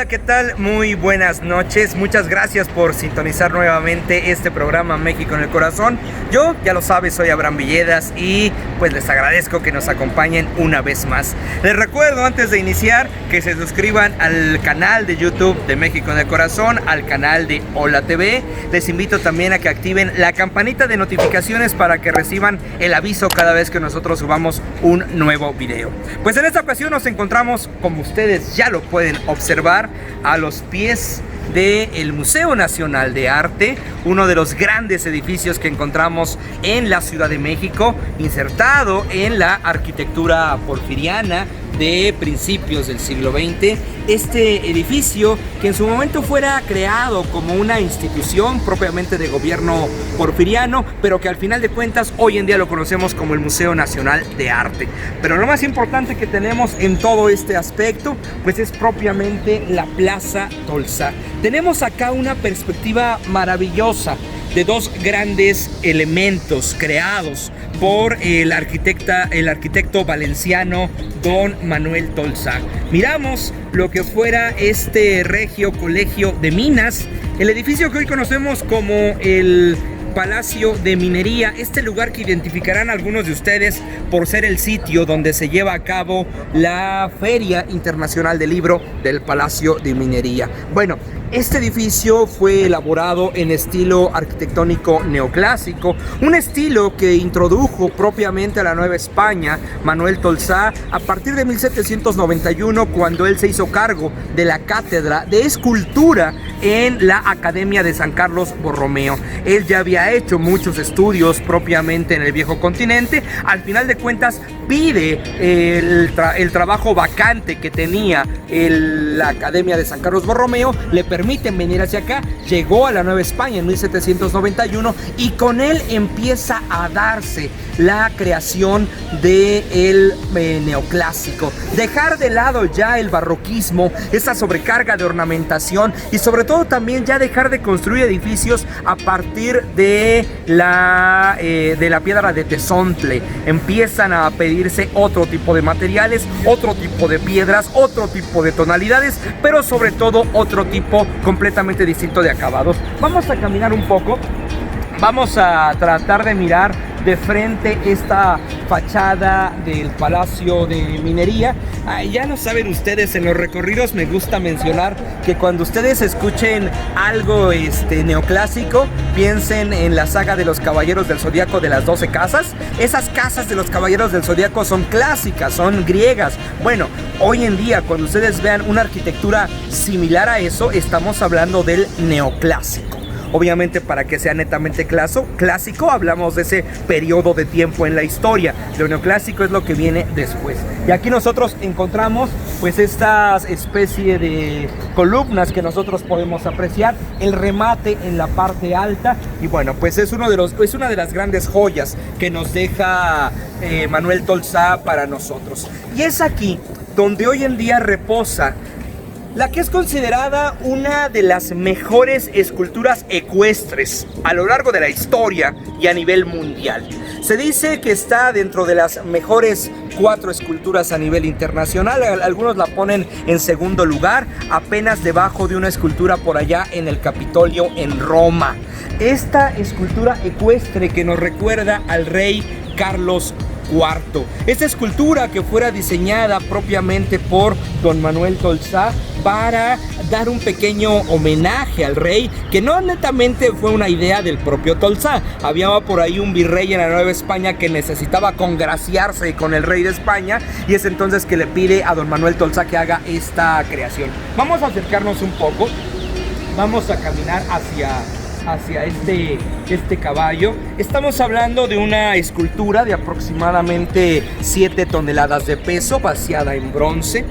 ¿Qué tal? Muy buenas noches. Muchas gracias por sintonizar nuevamente este programa México en el Corazón. Yo, ya lo sabes, soy Abraham Villedas y pues les agradezco que nos acompañen una vez más. Les recuerdo antes de iniciar que se suscriban al canal de YouTube de México en el Corazón, al canal de Hola TV. Les invito también a que activen la campanita de notificaciones para que reciban el aviso cada vez que nosotros subamos un nuevo video. Pues en esta ocasión nos encontramos, como ustedes ya lo pueden observar, a los pies del Museo Nacional de Arte, uno de los grandes edificios que encontramos en la Ciudad de México, insertado en la arquitectura porfiriana de principios del siglo XX. Este edificio, que en su momento fuera creado como una institución propiamente de gobierno porfiriano, pero que al final de cuentas hoy en día lo conocemos como el Museo Nacional de Arte. Pero lo más importante que tenemos en todo este aspecto, pues es propiamente la Plaza Tolsá. Tenemos acá una perspectiva maravillosa de dos grandes elementos creados por el arquitecto valenciano Don Manuel Tolsá. Miramos lo que fuera este Regio Colegio de Minas, el edificio que hoy conocemos como el Palacio de Minería, este lugar que identificarán algunos de ustedes por ser el sitio donde se lleva a cabo la Feria Internacional del Libro del Palacio de Minería. Bueno, este edificio fue elaborado en estilo arquitectónico neoclásico, un estilo que introdujo propiamente a la Nueva España Manuel Tolsá a partir de 1791, cuando él se hizo cargo de la cátedra de escultura en la Academia de San Carlos Borromeo. Él ya había hecho muchos estudios propiamente en el viejo continente. Al final de cuentas pide el trabajo vacante que tenía la Academia de San Carlos Borromeo, le permiten venir hacia acá. Llegó a la Nueva España en 1791 y con él empieza a darse la creación del neoclásico. Dejar de lado ya el barroquismo, esa sobrecarga de ornamentación, y sobre todo también ya dejar de construir edificios a partir de la piedra de Tezontle. Empiezan a pedirse otro tipo de materiales, otro tipo de piedras, otro tipo de tonalidades, pero sobre todo otro tipo completamente distinto de acabados. Vamos a caminar un poco, vamos a tratar de mirar de frente esta fachada del Palacio de Minería. Ya lo saben ustedes, en los recorridos me gusta mencionar que cuando ustedes escuchen algo neoclásico, piensen en la saga de los Caballeros del Zodíaco de las 12 casas. Esas casas de los Caballeros del Zodíaco son clásicas, son griegas. Bueno, hoy en día cuando ustedes vean una arquitectura similar a eso, estamos hablando del neoclásico. Obviamente, para que sea netamente clásico, hablamos de ese periodo de tiempo en la historia. Lo neoclásico es lo que viene después. Y aquí nosotros encontramos pues estas especie de columnas que nosotros podemos apreciar, el remate en la parte alta, y bueno, pues es una de las grandes joyas que nos deja Manuel Tolsá para nosotros. Y es aquí donde hoy en día reposa la que es considerada una de las mejores esculturas ecuestres a lo largo de la historia y a nivel mundial. Se dice que está dentro de las mejores 4 esculturas a nivel internacional. Algunos la ponen en segundo lugar, apenas debajo de una escultura por allá en el Capitolio en Roma. Esta escultura ecuestre que nos recuerda al rey Carlos IV. Esta escultura que fuera diseñada propiamente por Don Manuel Tolsá para dar un pequeño homenaje al rey, que no netamente fue una idea del propio Tolsá. Había por ahí un virrey en la Nueva España que necesitaba congraciarse con el rey de España, y es entonces que le pide a Don Manuel Tolsá que haga esta creación. Vamos a acercarnos un poco, vamos a caminar hacia este caballo. Estamos hablando de una escultura de aproximadamente 7 toneladas de peso, vaciada en bronce,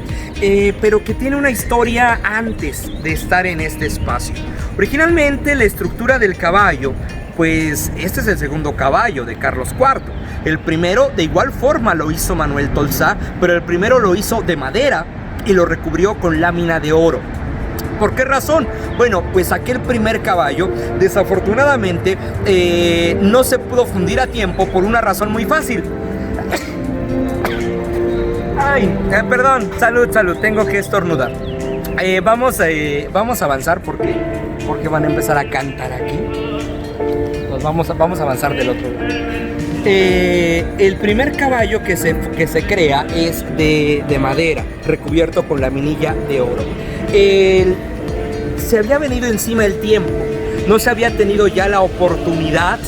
pero que tiene una historia antes de estar en este espacio. Originalmente la estructura del caballo, pues este es el segundo caballo de Carlos IV. El primero de igual forma lo hizo Manuel Tolsá, pero el primero lo hizo de madera y lo recubrió con lámina de oro. ¿Por qué razón? Bueno, pues aquel primer caballo desafortunadamente no se pudo fundir a tiempo por una razón muy fácil. Ay, perdón, salud, tengo que estornudar. Vamos a avanzar porque van a empezar a cantar aquí. Nos vamos a avanzar del otro lado. El primer caballo que se crea es de madera, recubierto con laminilla de oro. Se había venido encima el tiempo, no se había tenido ya la oportunidad,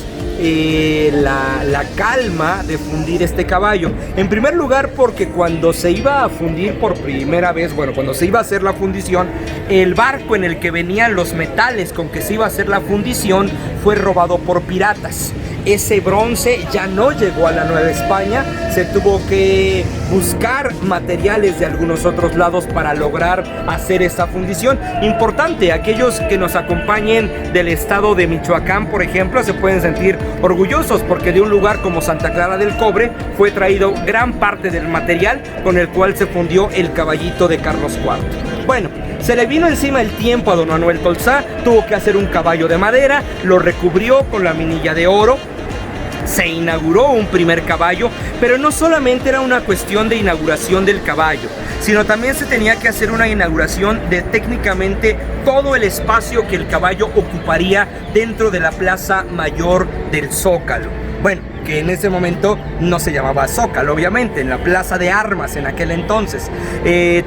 la calma de fundir este caballo. En primer lugar porque cuando se iba a fundir por primera vez, cuando se iba a hacer la fundición, el barco en el que venían los metales con que se iba a hacer la fundición fue robado por piratas. Ese bronce ya no llegó a la Nueva España, se tuvo que buscar materiales de algunos otros lados para lograr hacer esta fundición. Importante, aquellos que nos acompañen del estado de Michoacán, por ejemplo, se pueden sentir orgullosos porque de un lugar como Santa Clara del Cobre fue traído gran parte del material con el cual se fundió el caballito de Carlos IV. Bueno, se le vino encima el tiempo a don Manuel Tolsá, tuvo que hacer un caballo de madera, lo recubrió con laminilla de oro, se inauguró un primer caballo, pero no solamente era una cuestión de inauguración del caballo, sino también se tenía que hacer una inauguración de técnicamente todo el espacio que el caballo ocuparía dentro de la Plaza Mayor del Zócalo. Bueno, que en ese momento no se llamaba Zócalo, obviamente, en la Plaza de Armas en aquel entonces.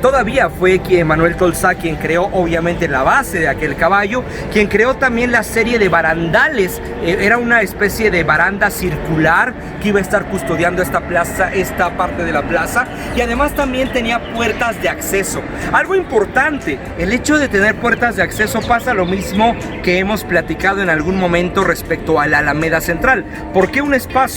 Todavía fue Manuel Tolsá quien creó, obviamente, la base de aquel caballo, quien creó también la serie de barandales. Era una especie de baranda circular que iba a estar custodiando esta plaza, esta parte de la plaza, y además también tenía puertas de acceso. Algo importante, el hecho de tener puertas de acceso pasa lo mismo que hemos platicado en algún momento respecto a la Alameda Central. ¿Por qué un espacio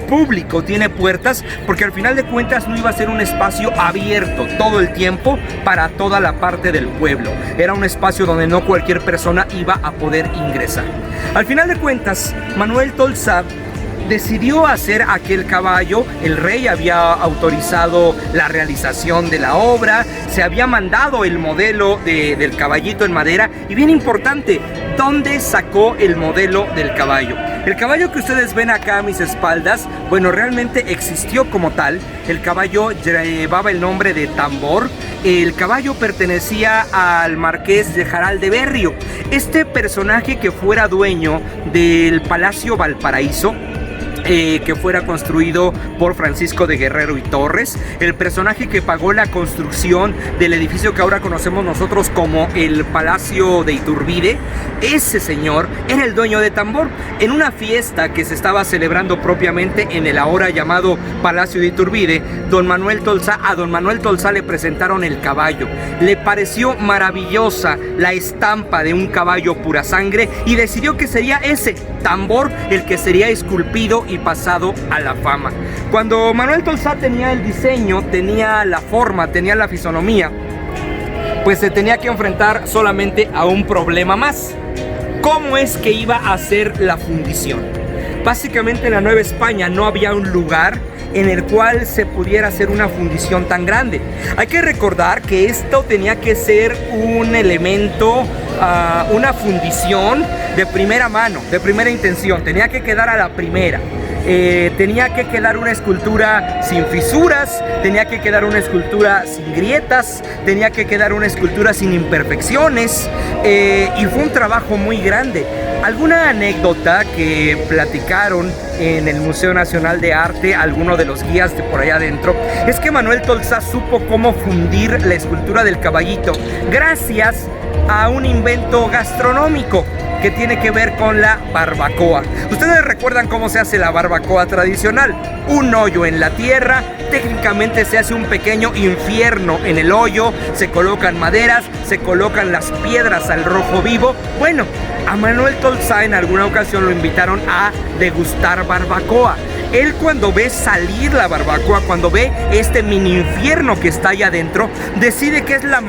público tiene puertas? Porque al final de cuentas no iba a ser un espacio abierto todo el tiempo para toda la parte del pueblo. Era un espacio donde no cualquier persona iba a poder ingresar. Al final de cuentas, Manuel Tolsá decidió hacer aquel caballo. El rey había autorizado la realización de la obra, se había mandado el modelo del caballito en madera, y bien importante, ¿dónde sacó el modelo del caballo? El caballo que ustedes ven acá a mis espaldas, realmente existió como tal. El caballo llevaba el nombre de Tambor. El caballo pertenecía al marqués de Jaral de Berrio, este personaje que fuera dueño del Palacio Valparaíso, que fuera construido por Francisco de Guerrero y Torres, el personaje que pagó la construcción del edificio que ahora conocemos nosotros como el Palacio de Iturbide. Ese señor era el dueño de Tambor. En una fiesta que se estaba celebrando propiamente en el ahora llamado Palacio de Iturbide, a don Manuel Tolsá le presentaron el caballo. Le pareció maravillosa la estampa de un caballo pura sangre y decidió que sería ese Tambor el que sería esculpido y pasado a la fama. Cuando Manuel Tolsá tenía el diseño, tenía la forma, tenía la fisonomía, pues se tenía que enfrentar solamente a un problema más. ¿Cómo es que iba a hacer la fundición? Básicamente en la Nueva España no había un lugar en el cual se pudiera hacer una fundición tan grande. Hay que recordar que esto tenía que ser un elemento, una fundición de primera mano, de primera intención, tenía que quedar a la primera. Tenía que quedar una escultura sin fisuras, tenía que quedar una escultura sin grietas, tenía que quedar una escultura sin imperfecciones, y fue un trabajo muy grande. Alguna anécdota que platicaron en el Museo Nacional de Arte, alguno de los guías de por allá adentro, es que Manuel Tolsá supo cómo fundir la escultura del caballito gracias a un invento gastronómico que tiene que ver con la barbacoa. Ustedes recuerdan cómo se hace la barbacoa tradicional: un hoyo en la tierra, técnicamente se hace un pequeño infierno en el hoyo, se colocan maderas, se colocan las piedras al rojo vivo. Bueno, a Manuel Tolsá en alguna ocasión lo invitaron a degustar barbacoa. Él, cuando ve salir la barbacoa, cuando ve este mini infierno que está ahí adentro, decide que es la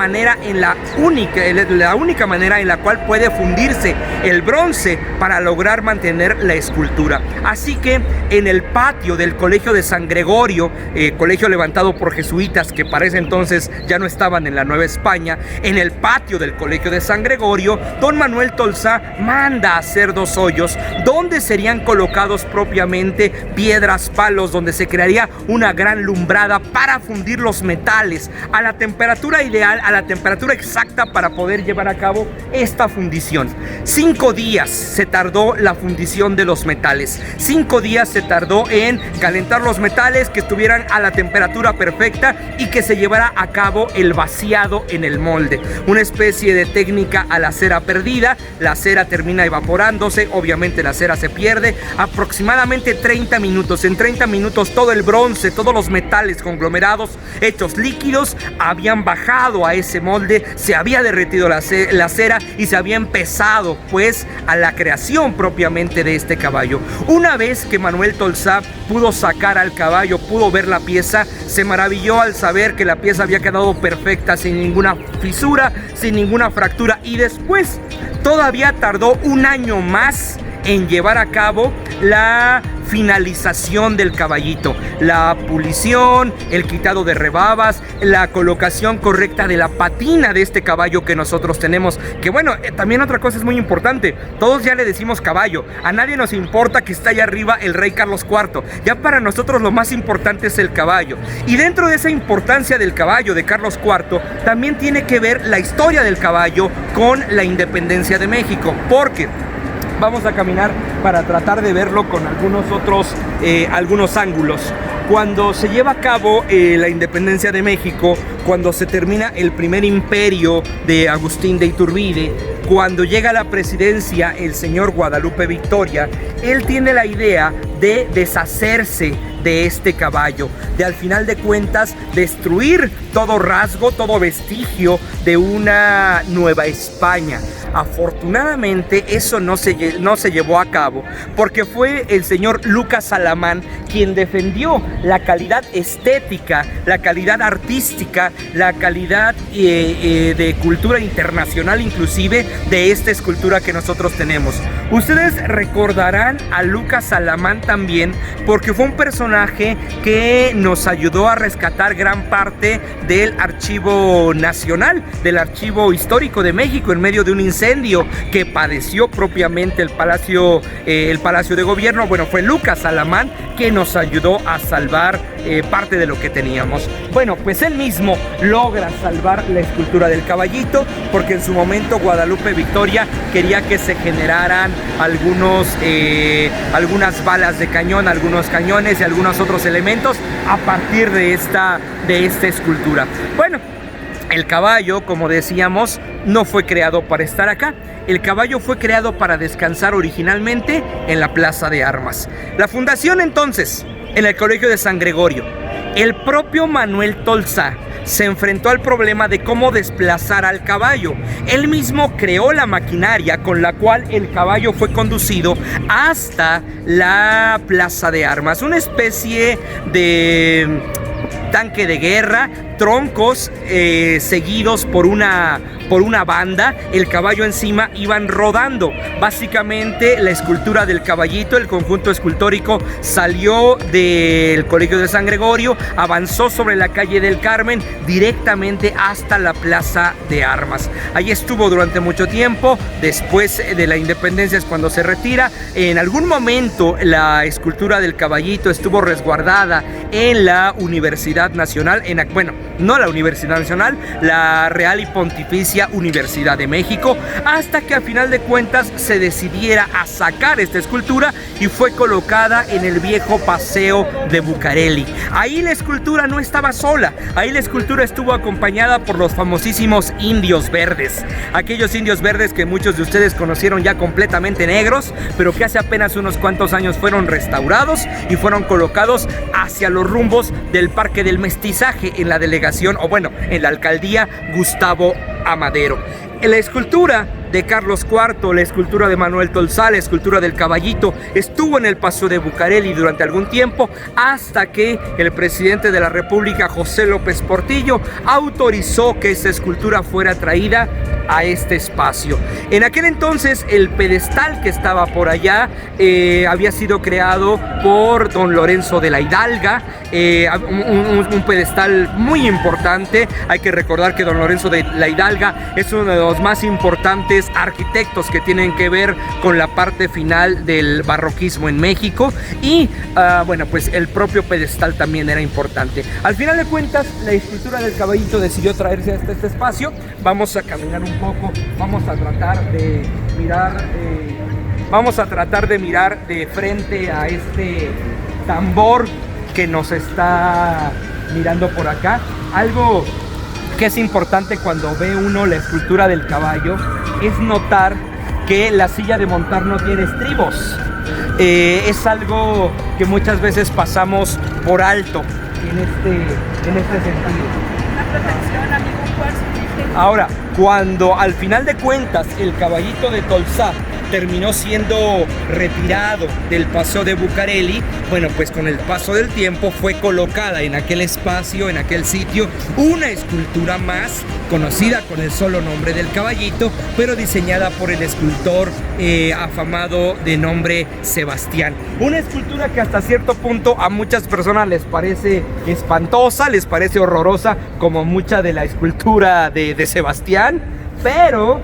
única manera en la cual puede fundirse el bronce para lograr mantener la escultura. Así que en el patio del Colegio de San Gregorio, colegio levantado por jesuitas que para ese entonces ya no estaban en la Nueva España, en el patio del Colegio de San Gregorio, don Manuel Tolsá manda a hacer 2 hoyos donde serían colocados propiamente piedras piedras, palos, donde se crearía una gran lumbrada para fundir los metales a la temperatura ideal, a la temperatura exacta para poder llevar a cabo esta fundición. 5 días se tardó la fundición de los metales. 5 días se tardó en calentar los metales, que estuvieran a la temperatura perfecta y que se llevara a cabo el vaciado en el molde. Una especie de técnica a la cera perdida. La cera termina evaporándose, obviamente la cera se pierde. Aproximadamente 30 minutos. En 30 minutos todo el bronce, todos los metales conglomerados hechos líquidos habían bajado a ese molde, se había derretido la cera y se había empezado pues a la creación propiamente de este caballo. Una vez que Manuel Tolsá pudo sacar al caballo, pudo ver la pieza, se maravilló al saber que la pieza había quedado perfecta, sin ninguna fisura, sin ninguna fractura, y después todavía tardó un año más en llevar a cabo la finalización del caballito, la pulición, el quitado de rebabas, la colocación correcta de la patina de este caballo que nosotros tenemos. Que bueno, también otra cosa es muy importante, todos ya le decimos caballo, a nadie nos importa que está allá arriba el rey Carlos IV, ya para nosotros lo más importante es el caballo. Y dentro de esa importancia del caballo de Carlos IV, también tiene que ver la historia del caballo con la independencia de México, porque vamos a caminar para tratar de verlo con algunos ángulos. Cuando se lleva a cabo la independencia de México, cuando se termina el primer imperio de Agustín de Iturbide, cuando llega a la presidencia el señor Guadalupe Victoria, él tiene la idea de deshacerse de este caballo, de al final de cuentas destruir todo rasgo, todo vestigio de una Nueva España. Afortunadamente eso no se llevó a cabo, porque fue el señor Lucas Alamán quien defendió la calidad estética, la calidad artística, la calidad de cultura internacional inclusive de esta escultura que nosotros tenemos. Ustedes recordarán a Lucas Alamán también porque fue un personaje que nos ayudó a rescatar gran parte del archivo nacional, del archivo histórico de México en medio de un incendio que padeció propiamente el Palacio de Gobierno. Bueno, fue Lucas Alamán que nos ayudó a salvar parte de lo que teníamos. Bueno, pues él mismo logra salvar la escultura del caballito porque en su momento Guadalupe Victoria quería que se generaran algunas balas de cañón, algunos cañones y algunos otros elementos a partir de esta escultura. Bueno, el caballo, como decíamos, no fue creado para estar acá. El caballo fue creado para descansar originalmente en la Plaza de Armas. La fundación entonces, en el Colegio de San Gregorio. El propio Manuel Tolsá se enfrentó al problema de cómo desplazar al caballo. Él mismo creó la maquinaria con la cual el caballo fue conducido hasta la Plaza de Armas. Una especie de tanque de guerra, troncos seguidos por una banda, el caballo encima, iban rodando. Básicamente la escultura del caballito, el conjunto escultórico, salió del Colegio de San Gregorio, avanzó sobre la calle del Carmen directamente hasta la Plaza de Armas. Allí estuvo durante mucho tiempo. Después de la independencia es cuando se retira. En algún momento la escultura del caballito estuvo resguardada en la Universidad Nacional, no la Universidad Nacional, la Real y Pontificia Universidad de México, hasta que a final de cuentas se decidiera a sacar esta escultura y fue colocada en el viejo Paseo de Bucareli. Ahí la escultura no estaba sola, ahí la escultura estuvo acompañada por los famosísimos indios verdes, aquellos indios verdes que muchos de ustedes conocieron ya completamente negros, pero que hace apenas unos cuantos años fueron restaurados y fueron colocados hacia los rumbos del Parque del Mestizaje en la delegación, en la alcaldía Gustavo Amadero. La escultura de Carlos IV, la escultura de Manuel Tolsá, la escultura del caballito, estuvo en el Paseo de Bucareli durante algún tiempo, hasta que el presidente de la República, José López Portillo, autorizó que esta escultura fuera traída a este espacio. En aquel entonces el pedestal que estaba por allá había sido creado por don Lorenzo de la Hidalga, un pedestal muy importante. Hay que recordar que don Lorenzo de la Hidalga es uno los más importantes arquitectos que tienen que ver con la parte final del barroquismo en México. Y bueno, pues el propio pedestal también era importante. Al final de cuentas, la escultura del caballito decidió traerse hasta este espacio. Vamos a caminar un poco, vamos a tratar de mirar de frente a este tambor que nos está mirando por acá. Algo que es importante cuando ve uno la escultura del caballo es notar que la silla de montar no tiene estribos. Es algo que muchas veces pasamos por alto en este sentido. Ahora, cuando al final de cuentas el caballito de Tolsá terminó siendo retirado del Paseo de Bucareli, bueno, pues con el paso del tiempo fue colocada en aquel espacio, en aquel sitio, una escultura más conocida con el solo nombre del caballito, pero diseñada por el escultor afamado de nombre Sebastián. Una escultura que hasta cierto punto a muchas personas les parece espantosa, les parece horrorosa, como mucha de la escultura de Sebastián, pero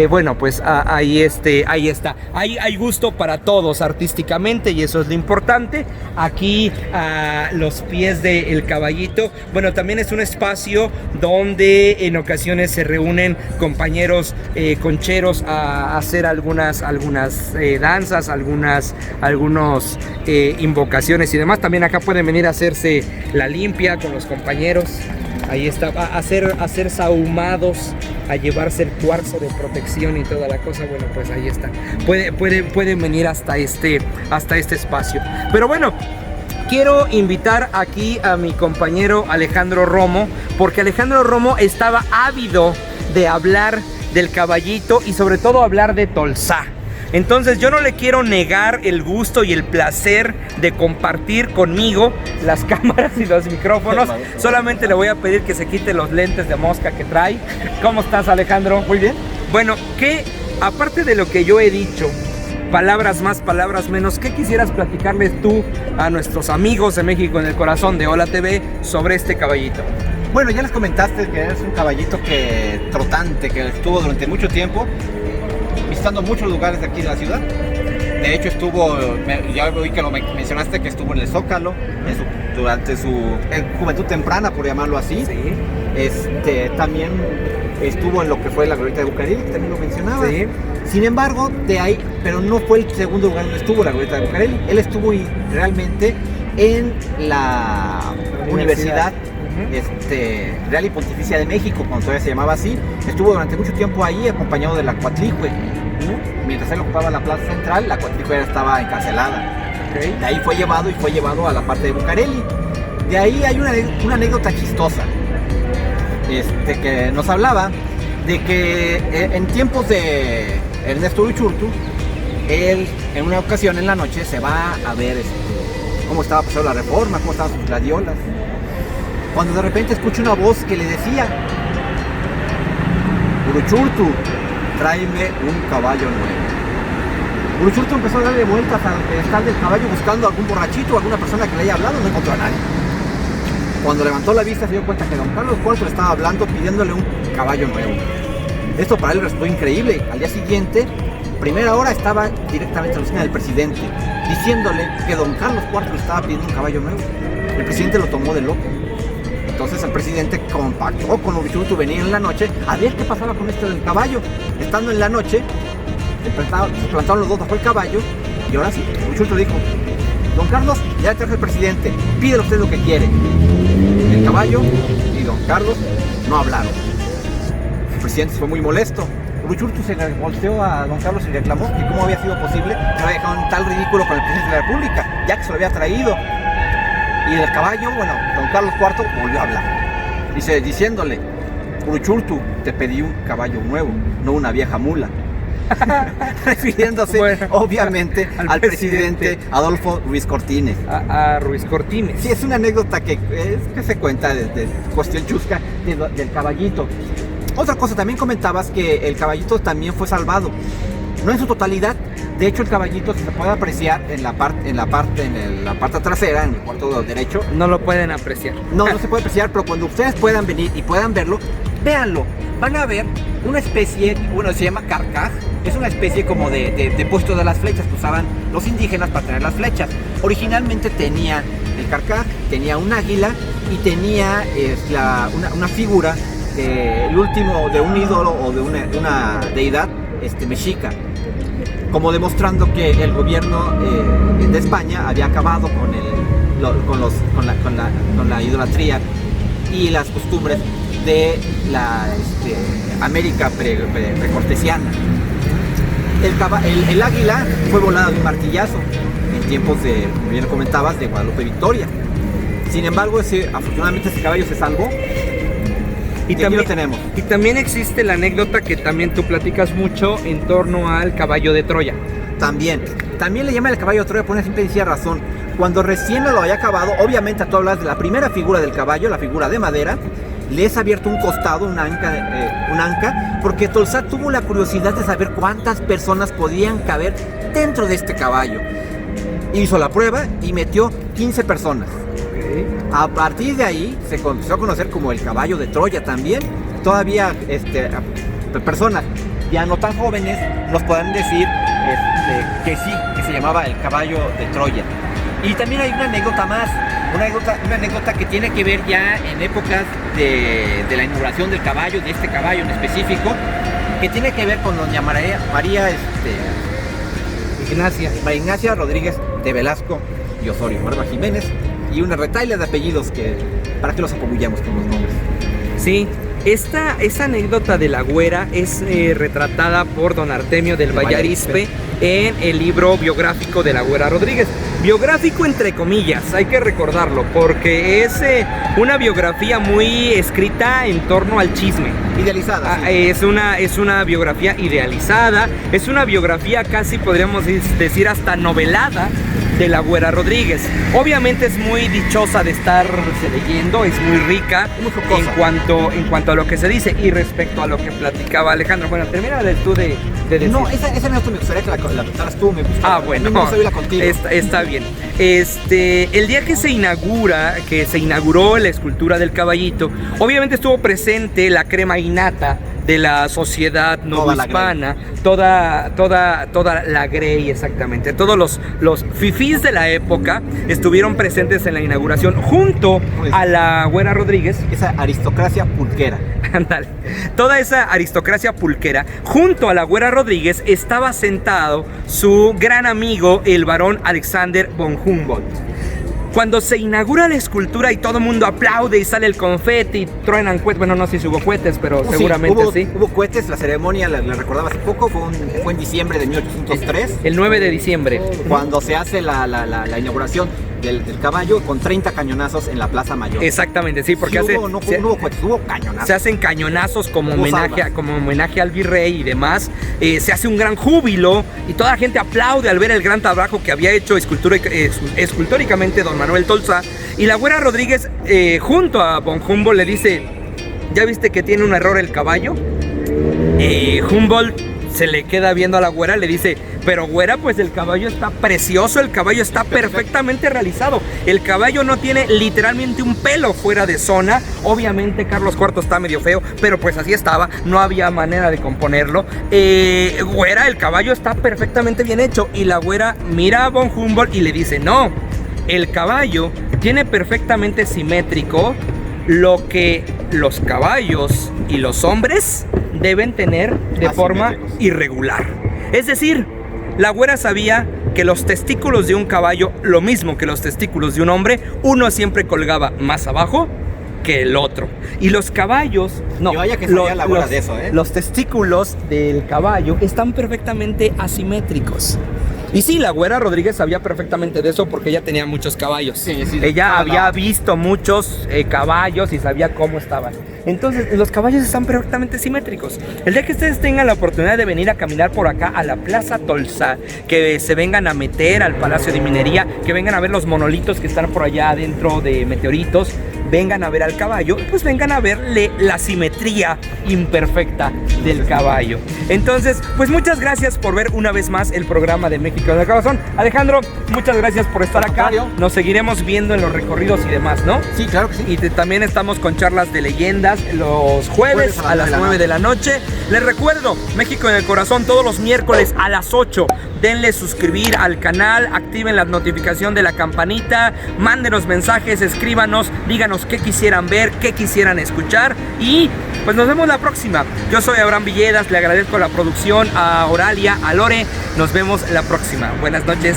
bueno, pues ahí está. Hay gusto para todos artísticamente y eso es lo importante. Aquí a los pies del caballito, bueno, también es un espacio donde en ocasiones se reúnen compañeros concheros a hacer algunas danzas, algunas invocaciones y demás. También acá pueden venir a hacerse la limpia con los compañeros. Ahí está, a hacer sahumados, a llevarse el cuarzo de protección y toda la cosa. Bueno, pues ahí está. Pueden venir hasta este espacio. Pero bueno, quiero invitar aquí a mi compañero Alejandro Romo, porque Alejandro Romo estaba ávido de hablar del caballito y sobre todo hablar de Tolsá. Entonces yo no le quiero negar el gusto y el placer de compartir conmigo las cámaras y los micrófonos. Solamente le voy a pedir que se quite los lentes de mosca que trae. ¿Cómo estás, Alejandro? Muy bien. Bueno, ¿qué, aparte de lo que yo he dicho, palabras más, palabras menos, qué quisieras platicarles tú a nuestros amigos de México en el Corazón de Hola TV sobre este caballito? Bueno, ya les comentaste que es un caballito trotante, que estuvo durante mucho tiempo visitando muchos lugares de aquí de la ciudad. De hecho ya oí que lo mencionaste, que estuvo en el Zócalo durante su juventud temprana, por llamarlo así. Sí. También estuvo en lo que fue la Glorieta de Bucareli, que también lo mencionaba. Sí. Sin embargo, de ahí, pero no fue el segundo lugar donde estuvo la Glorieta de Bucareli. Él estuvo realmente en la Universidad Real y Pontificia de México, cuando todavía se llamaba así. Estuvo durante mucho tiempo ahí acompañado de la Coatlicue. Mientras él ocupaba la plaza central, la Coatlicue estaba encarcelada. Okay. De ahí fue llevado a la parte de Bucareli. De ahí hay una anécdota chistosa que nos hablaba de que en tiempos de Ernesto Uruchurtu, él en una ocasión en la noche se va a ver cómo estaba pasando la reforma, cómo estaban sus gladiolas, cuando de repente escucha una voz que le decía: Uruchurtu, tráeme un caballo nuevo. Uruchurtu empezó a darle vueltas al pedestal del caballo buscando algún borrachito o alguna persona que le haya hablado. No encontró a nadie. Cuando levantó la vista se dio cuenta que don Carlos IV le estaba hablando, pidiéndole un caballo nuevo. Esto para él resultó increíble. Al día siguiente, primera hora, estaba directamente en la oficina del presidente, diciéndole que don Carlos IV le estaba pidiendo un caballo nuevo. El presidente lo tomó de loco. Entonces el presidente compactó con Uruchurtu, venía en la noche a ver qué pasaba con esto del caballo. Estando en la noche, se plantaron los dos bajo el caballo, y ahora sí, Uruchurtu dijo: don Carlos, ya trajo el presidente, pídele usted lo que quiere. El caballo y don Carlos no hablaron. El presidente fue muy molesto. Uruchurtu se volteó a don Carlos y reclamó que cómo había sido posible que había dejado un tal ridículo con el presidente de la República, ya que se lo había traído. Y el caballo, bueno, don Carlos IV volvió a hablar, diciéndole: Uruchurtu, te pedí un caballo nuevo, no una vieja mula. Refiriéndose, bueno, obviamente al presidente Adolfo Ruiz Cortines. A Ruiz Cortines. Sí, es una anécdota que se cuenta desde cuestión chusca del caballito. Otra cosa, también comentabas que el caballito también fue salvado, no en su totalidad. De hecho, el caballito, si se puede apreciar en la parte trasera, en el cuarto derecho. No lo pueden apreciar. No se puede apreciar, pero cuando ustedes puedan venir y puedan verlo, véanlo. Van a ver una especie, bueno, se llama carcaj, es una especie como de puesto de las flechas que usaban los indígenas para tener las flechas. Originalmente tenía el carcaj, tenía un águila y tenía una figura el último de un ídolo o de una deidad mexica, como demostrando que el gobierno de España había acabado con la idolatría y las costumbres de la América precortesiana. El águila fue volada de un martillazo en tiempos como bien comentabas, de Guadalupe Victoria. Sin embargo, afortunadamente ese caballo se salvó. Y también lo tenemos. Y también existe la anécdota que también tú platicas mucho en torno al caballo de Troya. También le llaman el caballo de Troya por una simple y sencilla razón. Cuando recién lo había acabado, obviamente tú hablas de la primera figura del caballo, la figura de madera. Le es abierto un costado, un anca, porque Tolsá tuvo la curiosidad de saber cuántas personas podían caber dentro de este caballo. Hizo la prueba y metió 15 personas. Okay. A partir de ahí se comenzó a conocer como el caballo de Troya también. Todavía personas ya no tan jóvenes nos podrán decir que sí, que se llamaba el caballo de Troya. Y también hay una anécdota más. Una anécdota que tiene que ver ya en épocas de la inauguración del caballo, de este caballo en específico, que tiene que ver con doña María Ignacia Rodríguez de Velasco y Osorio, Barba Jiménez, y una retahíla de apellidos para que los apabullamos con los nombres. Sí, esa anécdota de la güera es retratada por don Artemio del Vallarispe en el libro biográfico de la güera Rodríguez. Biográfico entre comillas, hay que recordarlo, porque es una biografía muy escrita en torno al chisme. Idealizada. Sí. Es una biografía idealizada, es una biografía casi podríamos decir hasta novelada de la güera Rodríguez. Obviamente es muy dichosa de estarse leyendo, es muy rica en cuanto a lo que se dice. Y respecto a lo que platicaba Alejandro, bueno, termina tú de decir. No, esa me gustaría que la contaras tú, me gusta. Bueno, contigo. Está bien. El día que se inauguró la escultura del caballito, obviamente estuvo presente la crema innata de la sociedad novohispana, toda la grey, exactamente, todos los fifís de la época estuvieron presentes en la inauguración junto a la güera Rodríguez. Esa aristocracia pulquera. Ándale. Toda esa aristocracia pulquera, junto a la güera Rodríguez estaba sentado su gran amigo, el barón Alexander von Humboldt. Cuando se inaugura la escultura y todo el mundo aplaude y sale el confeti, truenan cohetes, bueno, no sé si hubo cohetes, pero seguramente sí. Hubo cohetes, la ceremonia, la recordaba hace poco, fue en diciembre de 1803. El 9 de diciembre. Cuando se hace la inauguración del caballo con 30 cañonazos en la Plaza Mayor. Exactamente, sí, porque no hubo cohetes, hubo cañonazos. Se hacen cañonazos como homenaje al virrey y demás. Se hace un gran júbilo y toda la gente aplaude al ver el gran trabajo que había hecho escultóricamente don Manuel Tolsá. Y la güera Rodríguez, junto a von Humboldt, le dice: ¿ya viste que tiene un error el caballo? Humboldt se le queda viendo a la güera, le dice: pero güera, pues el caballo está precioso, el caballo está perfectamente realizado, el caballo no tiene literalmente un pelo fuera de zona. Obviamente Carlos IV está medio feo, pero pues así estaba, no había manera de componerlo. Güera, el caballo está perfectamente bien hecho. Y la güera mira a von Humboldt y le dice: no, el caballo tiene perfectamente simétrico lo que los caballos y los hombres deben tener de forma irregular. Es decir, la güera sabía que los testículos de un caballo, lo mismo que los testículos de un hombre, uno siempre colgaba más abajo que el otro. Y los caballos, no, vaya que sabía la güera de eso, los testículos del caballo están perfectamente asimétricos. Y sí, la güera Rodríguez sabía perfectamente de eso porque ella tenía muchos caballos. Sí, ella había visto muchos caballos y sabía cómo estaban. Entonces, los caballos están perfectamente simétricos. El día que ustedes tengan la oportunidad de venir a caminar por acá a la Plaza Tolsá, que se vengan a meter al Palacio de Minería, que vengan a ver los monolitos que están por allá adentro de Meteoritos, vengan a ver al caballo, pues vengan a verle la simetría imperfecta del caballo. Entonces, pues muchas gracias por ver una vez más el programa de México en el Corazón. Alejandro, muchas gracias por estar acá. Nos seguiremos viendo en los recorridos y demás, ¿no? Sí, claro que sí. Y también estamos con charlas de leyendas los jueves a las 9 de la noche. Les recuerdo, México en el Corazón todos los miércoles a las 8. Denle suscribir al canal, activen la notificación de la campanita, mándenos mensajes, escríbanos, díganos qué quisieran ver, qué quisieran escuchar y pues nos vemos la próxima. Yo soy Abraham Villedas, le agradezco la producción a Oralia, a Lore. Nos vemos la próxima. Buenas noches.